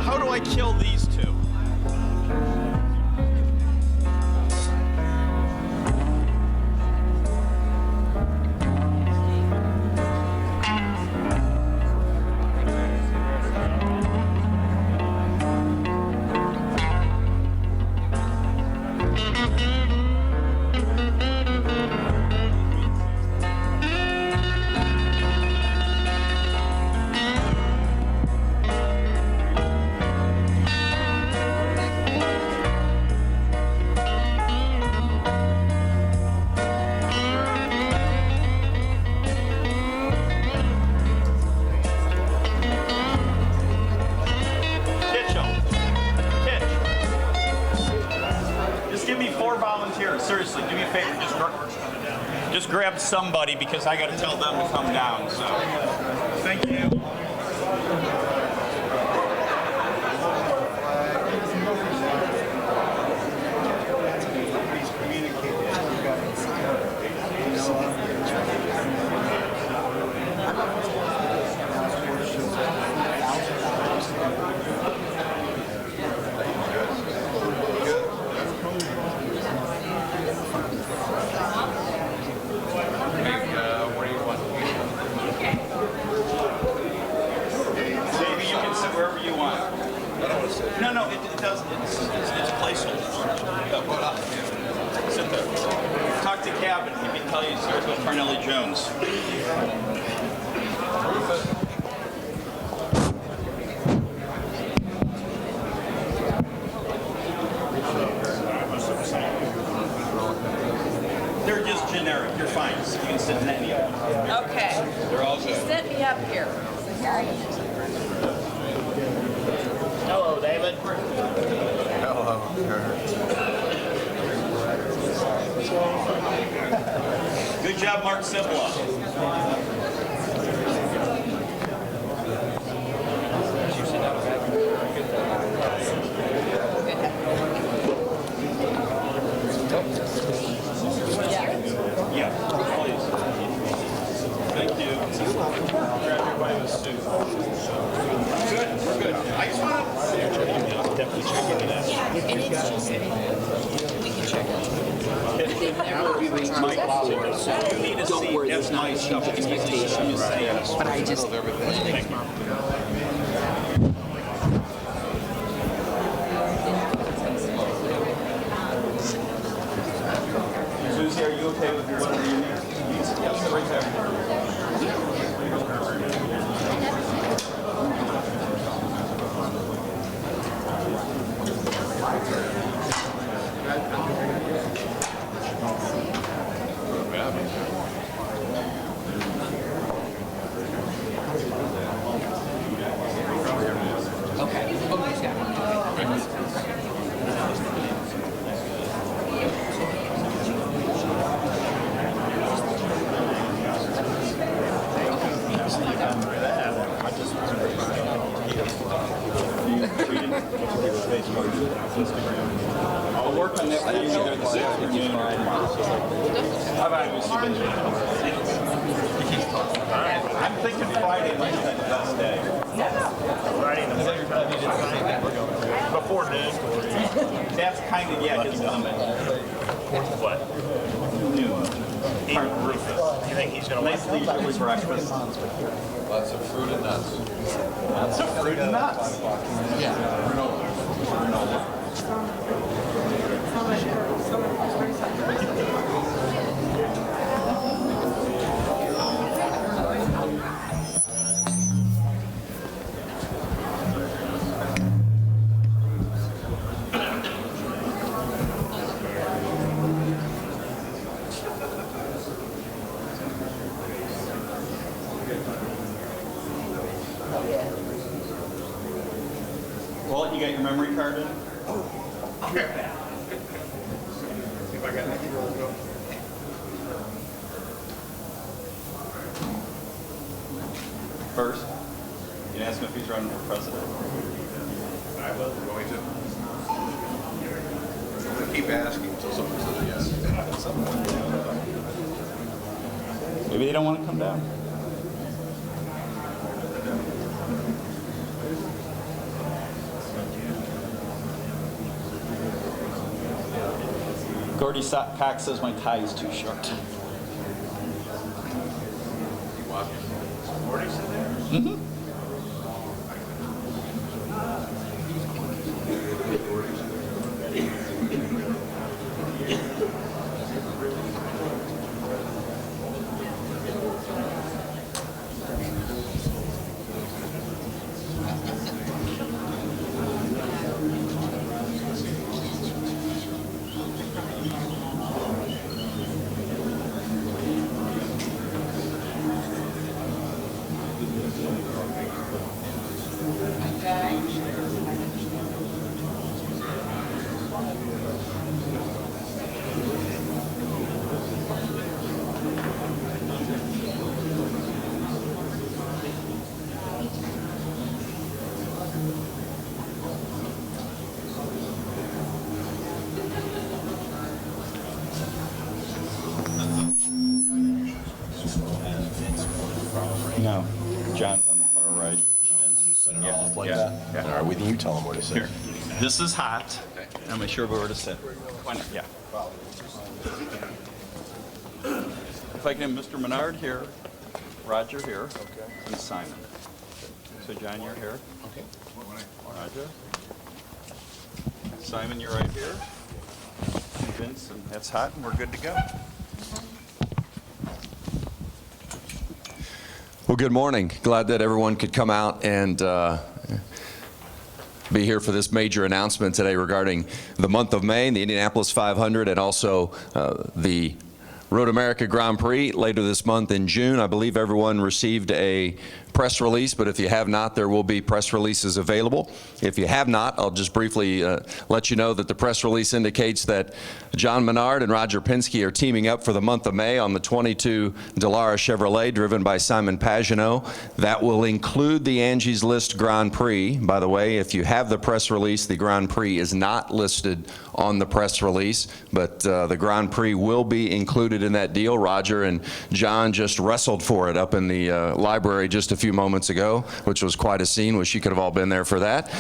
How do I kill these two? Seriously, do me a favor, just grab somebody because I got to tell them to come down. So, thank you. No, it doesn't. It's placeholder. Sit there. Talk to Cabin. He can tell you stories about Parnelli Jones. They're just generic. You're fine. So you can sit in any of them. Okay. They're all She good. sent me up here. So here I am. Hello, David. Hello. Good job, Mark Cipla. Yeah, please. Thank you. Grab everybody with a suit. Good, we're good. I just want to definitely check into that. Yeah, and it's just, we can check it. Mike, you need a seat. That's my stuff. You can easily show you But I just Thank you. Susie, are you okay with one of the units? Yes, right there. I'll work on that. I'm thinking Friday might be the best day. Friday in the morning. Before noon. That's kind of, yeah, his limit. What? Noon. Rufus. You think he's going to Nice leisurely breakfast. Lots of fruit and nuts. Lots of fruit and nuts. Yeah. Granola. Well, you got your memory card in? I'll get that. See if I got that. First, you can ask him if he's running for president. I will. Going to. I'm going to keep asking until someone says yes. So Maybe they don't want to come down. Gordy Cox says my tie is too short. Mm-hmm. No, John's on the far right. Yeah. All right, we you tell them where to sit. Here. This is hot. I'm not sure where to sit. Why not? Yeah. If I can have Mr. Menard here, Roger here, and Simon. So John, you're here. Okay. Roger. Simon, you're right here. And Vince, and that's hot, and we're good to go. Well, good morning. Glad that everyone could come out and be here for this major announcement today regarding the month of May, the Indianapolis 500, and also the Road America Grand Prix later this month in June. I believe everyone received a press release, but if you have not, there will be press releases available. If you have not, I'll just briefly let you know that the press release indicates that John Menard and Roger Penske are teaming up for the month of May on the 22 Dallara Chevrolet driven by Simon Pagenaud. That will include the Angie's List Grand Prix. By the way, if you have the press release, the Grand Prix is not listed on the press release, but the Grand Prix will be included in that deal. Roger and John just wrestled for it up in the library just a few moments ago, which was quite a scene. Wish you could have all been there for that.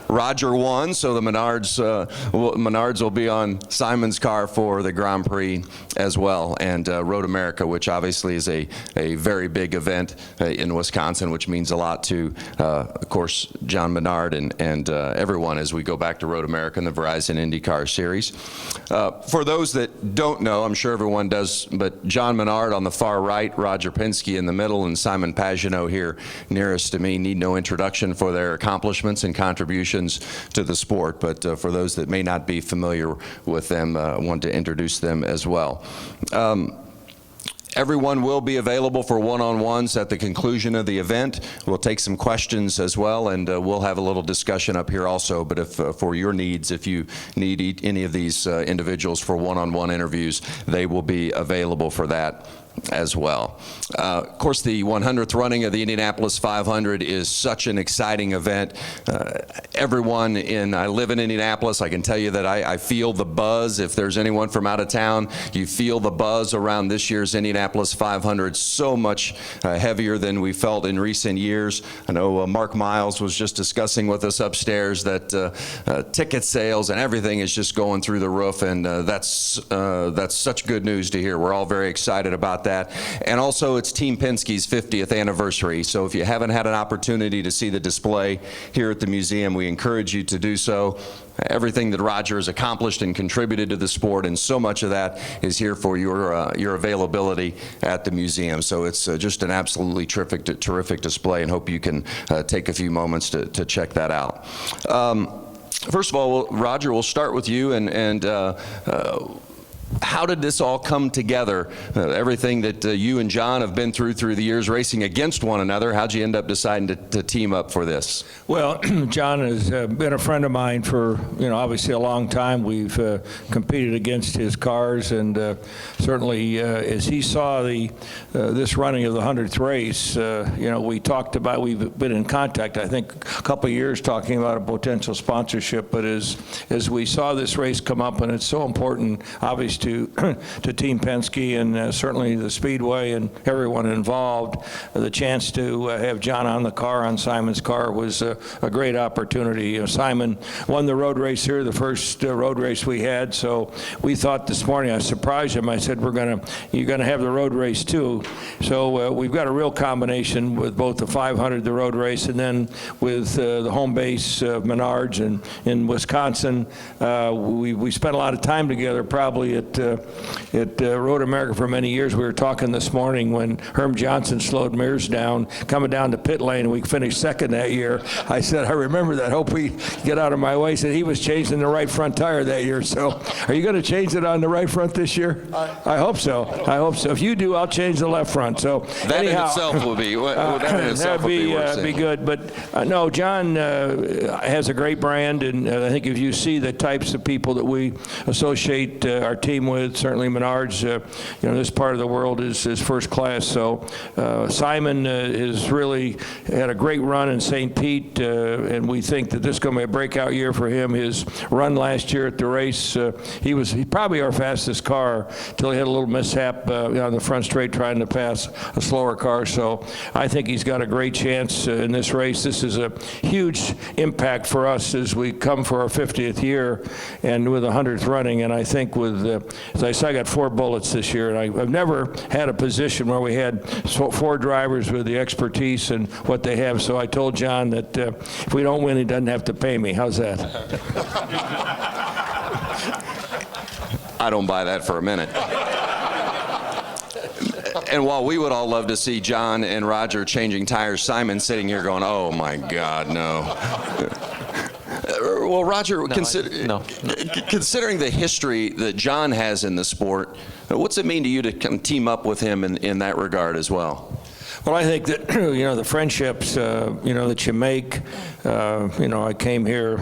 Roger won, so the Menards will be on Simon's car for the Grand Prix as well, and Road America, which obviously is a very big event in Wisconsin, which means a lot to, of course, John Menard and everyone as we go back to Road America and the Verizon IndyCar Series. For those that don't know, I'm sure everyone does, but John Menard on the far right, Roger Penske in the middle, and Simon Pagenaud here nearest to me need no introduction for their accomplishments and contributions to the sport, but for those that may not be familiar with them, I want to introduce them as well. Everyone will be available for one-on-ones at the conclusion of the event. We'll take some questions as well, and we'll have a little discussion up here also. But if for your needs, if you need any of these individuals for one-on-one interviews, they will be available for that as well. Of course, the 100th running of the Indianapolis 500 is such an exciting event. I live in Indianapolis. I can tell you that I feel the buzz. If there's anyone from out of town, you feel the buzz around this year's Indianapolis 500 so much heavier than we felt in recent years. I know Mark Miles was just discussing with us upstairs that ticket sales and everything is just going through the roof, and that's such good news to hear. We're all very excited about that. And also, it's Team Penske's 50th anniversary. So if you haven't had an opportunity to see the display here at the museum, we encourage you to do so. Everything that Roger has accomplished and contributed to the sport, and so much of that is here for your availability at the museum. So it's just an absolutely terrific display, and hope you can take a few moments to check that out. First of all, Roger, we'll start with you, and how did this all come together? Everything that you and John have been through the years racing against one another, how'd you end up deciding to team up for this? Well, John has been a friend of mine for, obviously a long time. We've competed against his cars, and certainly as he saw this running of the 100th race, we talked about, we've been in contact, I think, a couple of years talking about a potential sponsorship, but as we saw this race come up, and it's so important, obviously, thanks to to Team Penske and certainly the Speedway and everyone involved. The chance to have John on the car, on Simon's car, was a great opportunity. You know, Simon won the road race here, the first road race we had, so we thought this morning, I surprised him, I said, you're going to have the road race too. So we've got a real combination with both the 500, the road race, and then with the home base of Menards and in Wisconsin. We spent a lot of time together, probably at Road America for many years. We were talking this morning when Herm Johnson slowed Mears down, coming down to pit lane, and we finished second that year. I said, I remember that. Hope we get out of my way. He said he was changing the right front tire that year. So are you going to change it on the right front this year? I hope so. I hope so. If you do, I'll change the left front. So that anyhow, in itself will be be good. But no, John has a great brand, and I think if you see the types of people that we associate our team with, certainly Menards, this part of the world is first class. So Simon has really had a great run in St. Pete, and we think that this is going to be a breakout year for him. His run last year at the race, he probably our fastest car till he had a little mishap on the front straight trying to pass a slower car. So I think he's got a great chance in this race. This is a huge impact for us as we come for our 50th year and with the 100th running. And I think with, as I said, I got 4 bullets this year, and I've never had a position where we had 4 drivers with the expertise and what they have. So I told John that if we don't win, he doesn't have to pay me. How's that? I don't buy that for a minute. And while we would all love to see John and Roger changing tires, Simon's sitting here going, oh my God, no. Well, Roger, considering the history that John has in the sport, what's it mean to you to come team up with him in that regard as well? Well, I think that, the friendships, that you make, I came here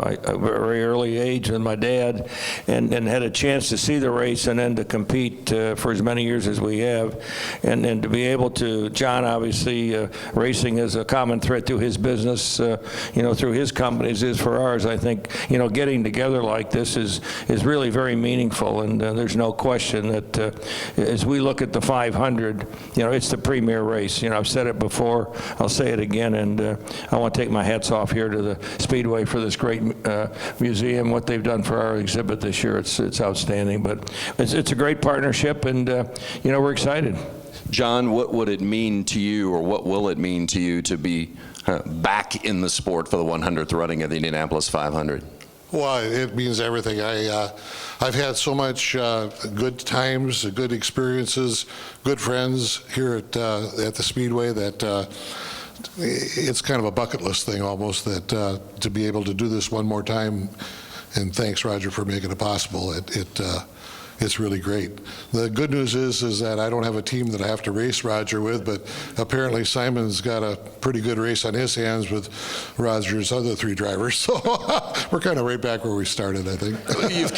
at a very early age with my dad and had a chance to see the race and then to compete for as many years as we have. And to be able to, John, obviously, racing is a common thread through his business, through his companies is for ours. I think, getting together like this is really very meaningful. And there's no question that as we look at the 500, it's the premier race. I've said it before, I'll say it again, and I want to take my hats off here to the Speedway for this great museum, what they've done for our exhibit this year. It's outstanding, but it's a great partnership, and we're excited. John, what would it mean to you, or what will it mean to you to be back in the sport for the 100th running of the Indianapolis 500? Well, it means everything. I've had so much good times, good experiences, good friends here at the Speedway that it's kind of a bucket list thing almost, that to be able to do this one more time, and thanks, Roger, for making it possible. It's really great. The good news is that I don't have a team that I have to race Roger with, but apparently Simon's got a pretty good race on his hands with Roger's other 3 drivers. So we're kind of right back where we started, I think. You've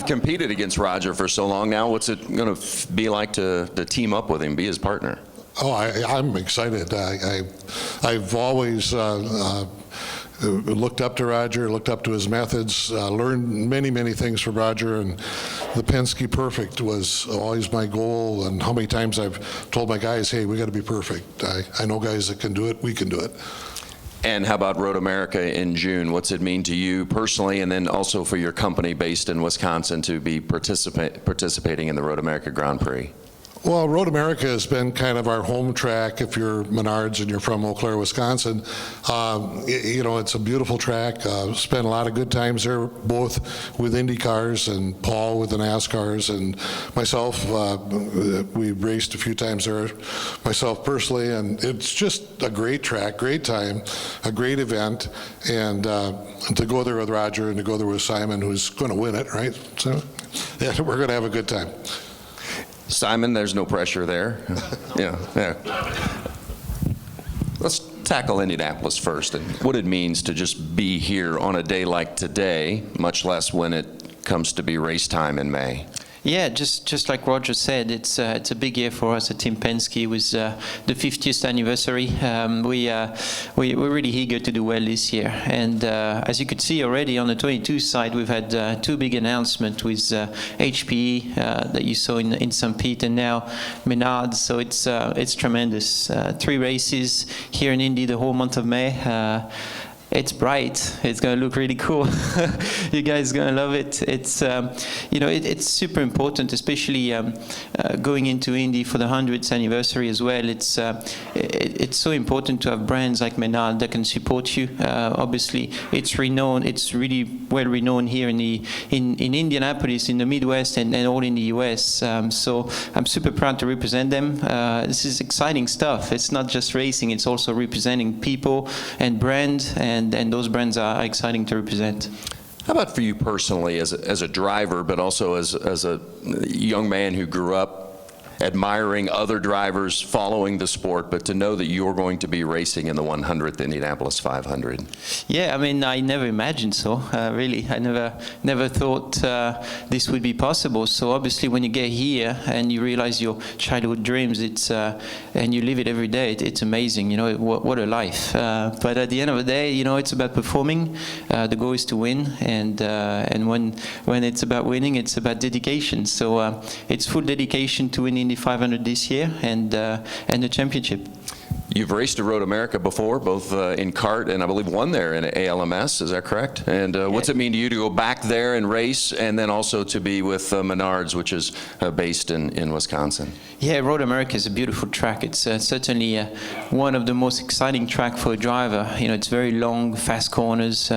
competed against Roger for so long now. What's it going to be like to team up with him, be his partner? Oh, I'm excited. I've always looked up to Roger, looked up to his methods, learned many, many things from Roger, and the Penske Perfect was always my goal, and how many times I've told my guys, hey, we got to be perfect. I know guys that can do it, we can do it. And how about Road America in June? What's it mean to you personally, and then also for your company based in Wisconsin to be participating in the Road America Grand Prix? Well, Road America has been kind of our home track if you're Menards and you're from Eau Claire, Wisconsin. It's a beautiful track. Spent a lot of good times there, both with Indy cars and Paul with the NASCARs, and myself. We raced a few times there, myself personally, and it's just a great track, great time, a great event, and to go there with Roger and to go there with Simon, who's going to win it, right? So, yeah, we're going to have a good time. Simon, there's no pressure there. Yeah. Let's tackle Indianapolis first and what it means to just be here on a day like today, much less when it comes to be race time in May. Yeah, just like Roger said, it's a big year for us at Team Penske with the 50th anniversary. We're really eager to do well this year, and as you could see already on the 22 side, we've had two big announcements with HPE that you saw in St. Pete, and now Menards. So it's tremendous. 3 races here in Indy the whole month of May. It's bright. It's going to look really cool. You guys are going to love it. It's, it's super important, especially going into Indy for the 100th anniversary as well. It's so important to have brands like Menard that can support you. Obviously, it's renowned. It's really well renowned here in Indianapolis, in the Midwest, and all in the US. So I'm super proud to represent them. This is exciting stuff. It's not just racing. It's also representing people and brand. And those brands are exciting to represent. How about for you personally as a driver, but also as a young man who grew up admiring other drivers, following the sport, but to know that you're going to be racing in the 100th Indianapolis 500? Yeah, I mean, I never imagined so, really. I never thought this would be possible. So obviously when you get here and you realize your childhood dreams, and you live it every day, it's amazing, what a life. But at the end of the day, it's about performing. The goal is to win, and when it's about winning, it's about dedication. So it's full dedication to winning the 500 this year and the championship. You've raced a Road America before, both in kart and I believe won there in ALMS, is that correct? And what's it mean to you to go back there and race, and then also to be with Menards, which is based in Wisconsin? Yeah, Road America is a beautiful track. It's certainly one of the most exciting tracks for a driver. It's very long, fast corners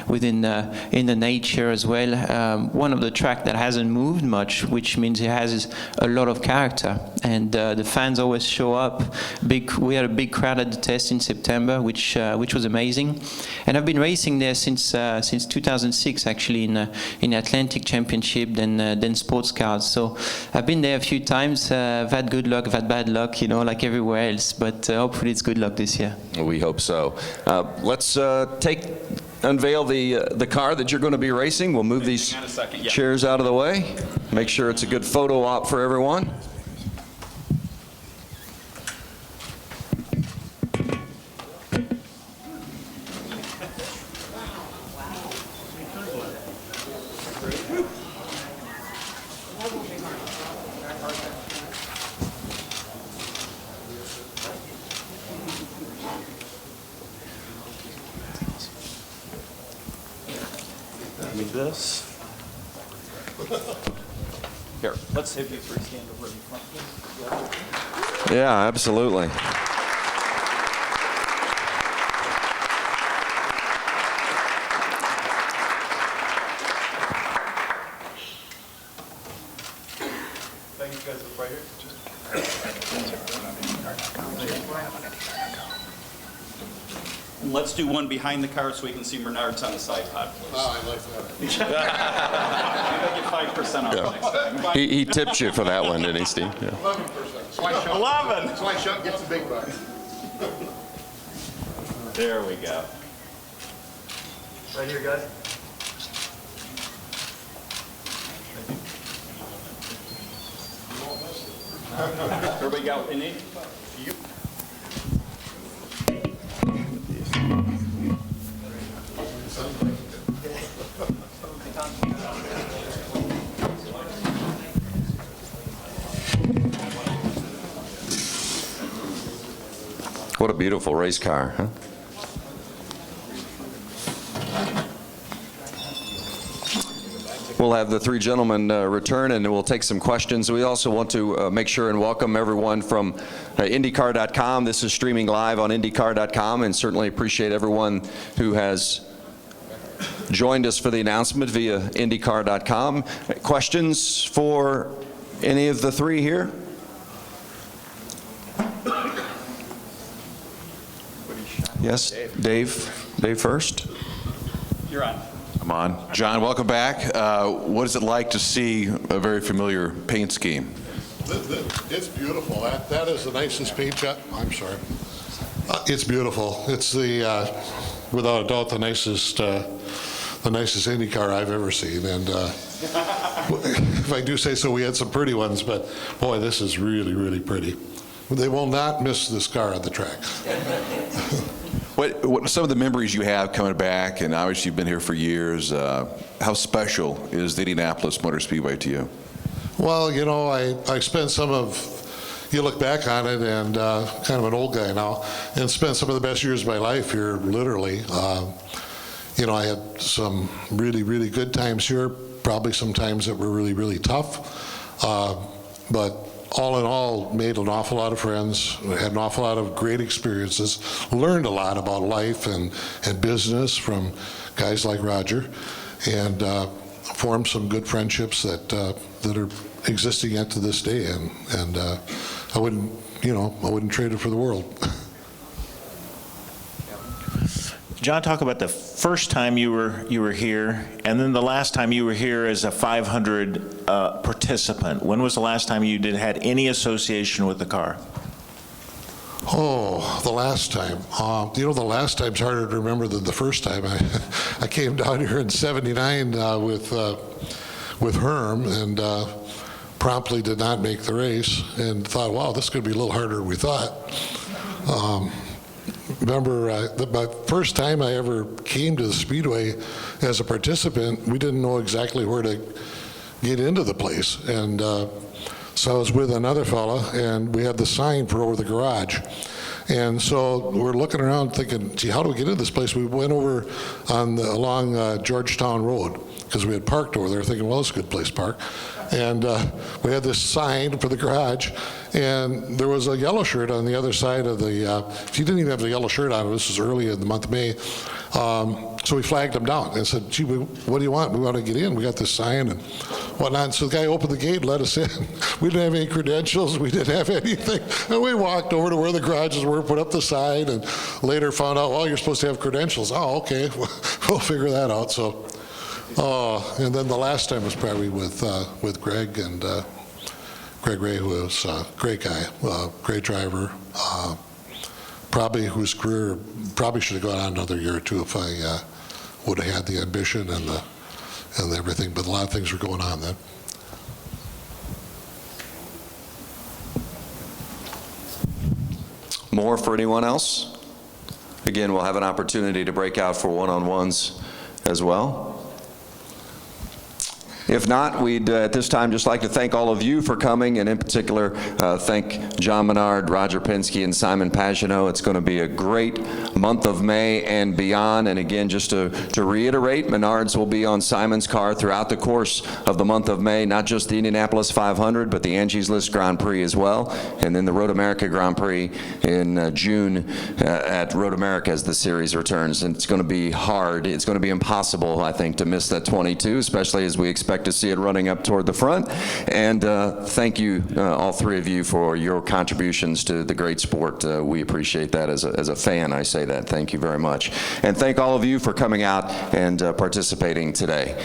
within in the nature as well. One of the tracks that hasn't moved much, which means it has a lot of character, and the fans always show up. We had a big crowd at the test in September, which was amazing. And I've been racing there since 2006, actually, in Atlantic Championship, then sports cars. So I've been there a few times. I've had good luck, I've had bad luck, like everywhere else. But hopefully it's good luck this year. We hope so. Let's unveil the car that you're going to be racing. We'll move these chairs out of the way. Make sure it's a good photo op for everyone. This. Here, let's have you three stand over in front. Yeah, absolutely. Thank you guys for right here. And let's do one behind the car so we can see Menards on the side pod. Oh, I like that. Maybe I'll get 5% off next time. He tipped you for that one, didn't he, Steve? Yeah. 11%. 11. That's why Chuck gets the big bucks. There we go. Right here, guys. Everybody got what they need? You. What a beautiful race car, huh? We'll have the three gentlemen return, and we'll take some questions. We also want to make sure and welcome everyone from IndyCar.com. This is streaming live on IndyCar.com, and certainly appreciate everyone who has joined us for the announcement via IndyCar.com. Questions for any of the three here? Yes, Dave. Dave first. You're on. I'm on. John, welcome back. What is it like to see a very familiar paint scheme? It's beautiful. That is the nicest paint job. I'm sorry. It's beautiful. It's without a doubt, the the nicest Indy car I've ever seen. And if I do say so, we had some pretty ones, but boy, this is really, really pretty. They will not miss this car on the track. What some of the memories you have coming back, and obviously you've been here for years, how special is the Indianapolis Motor Speedway to you? Well, you know, I spent some of, you look back on it, and kind of an old guy now, and spent some of the best years of my life here, literally. You know, I had some really, really good times here, probably some times that were really, really tough. But all in all, made an awful lot of friends, had an awful lot of great experiences, learned a lot about life and business from guys like Roger, and formed some good friendships that are existing yet to this day. And I wouldn't trade it for the world. John, talk about the first time you were here, and then the last time you were here as a 500 participant. When was the last time you had any association with the car? Oh, the last time. You know, the last time's harder to remember than the first time. I came down here in '79 with Herm, and promptly did not make the race, and thought, wow, this is going to be a little harder than we thought. Remember, my first time I ever came to the Speedway as a participant, we didn't know exactly where to get into the place. And so I was with another fella, and we had the sign for over the garage. And so we're looking around thinking, gee, how do we get into this place? We went over along Georgetown Road, because we had parked over there, thinking, well, it's a good place to park. And we had this sign for the garage, and there was a yellow shirt on the other side of the, if you didn't even have the yellow shirt on, this was early in the month of May, so we flagged him down and said, gee, what do you want? We want to get in. We got this sign and whatnot. So the guy opened the gate and let us in. We didn't have any credentials. We didn't have anything. And we walked over to where the garages were, put up the sign, and later found out, well, you're supposed to have credentials. Oh, okay. We'll figure that out. So. And then the last time was probably with Greg and Greg Ray, who was a great guy, great driver, probably whose career probably should have gone on another year or two if I would have had the ambition and everything. But a lot of things were going on then. More for anyone else? Again, we'll have an opportunity to break out for one-on-ones as well. If not, we'd at this time just like to thank all of you for coming, and in particular thank John Menard, Roger Penske, and Simon Pagenaud. It's going to be a great month of May and beyond. And again, just to reiterate, Menards will be on Simon's car throughout the course of the month of May, not just the Indianapolis 500, but the Angie's List Grand Prix as well, and then the Road America Grand Prix in June at Road America as the series returns. And it's going to be hard. It's going to be impossible, I think, to miss that 22, especially as we expect to see it running up toward the front. And thank you, all three of you, for your contributions to the great sport. We appreciate that. As a fan, I say that. Thank you very much. And thank all of you for coming out and participating today.